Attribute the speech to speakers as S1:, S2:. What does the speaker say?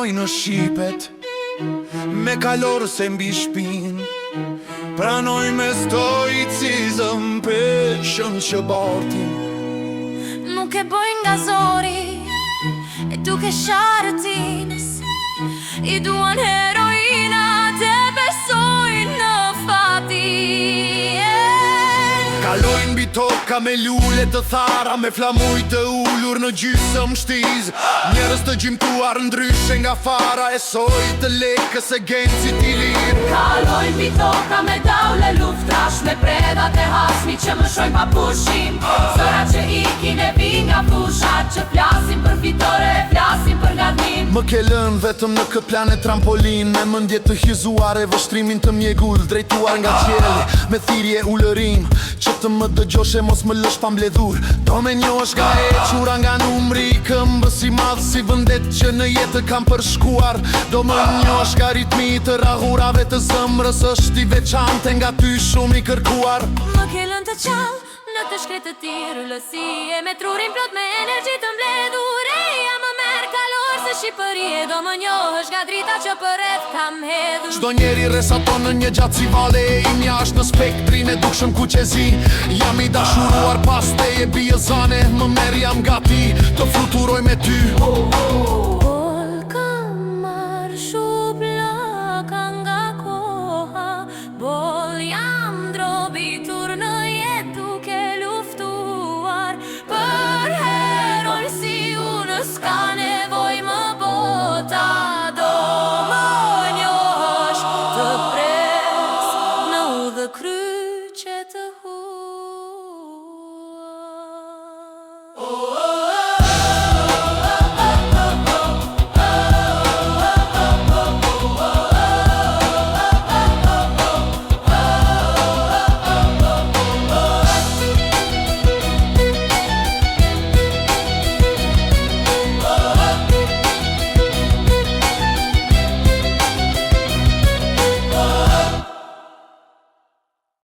S1: kaloj në shipet me kalorë se mbi shpin. Pranoj me stoicizëm peshën që bartin.
S2: Nuk e bëj nga zori e duke sharëtinës. I duan heroina te besojnë në fati.
S1: Kalojnë mbi toka me lule të thara, me flamuj të ullur në gjysëm shtiz. Njerëz të gjimtuar ndryshe nga fara, e soj të lekës e gencit i lirë.
S2: Kalojnë mbi toka me daule luftrash, me predat e hasmi që më shojnë pa pushim. Zëra që ikin e vi nga fushat, që flasin për fitore e flasin për gatim.
S1: Më ke lënë vetëm në këtë planet trampolin, me mendje të hyzuar e vështrimin të mjegull, drejtuar nga qielli, me thirrje ulërim, që të më dëgjoshe mos më lësh pa mbledhur. Do me njohësh nga e qura nga numri, këmbës i madh si vëndet që në jetë kam përshkuar. Do më njohësh nga ritmi të rahurave të zëmrës, është i veçante nga ty shumë i kërkuar.
S2: Më ke lënë të qallë në të shkretë të tirë, lësie me trurin plot me energji të mbledhur. Eja më merë kalor se Shqipërie, do më njohësh nga drita që përreth kam hedhur.
S1: Çdo njeri resaton në një gjatësi vale, imja është në spektrin e dukshëm kuqezi. Jam i dashuruar pas teje bie zane, më merë jam gati të fluturoj me ty.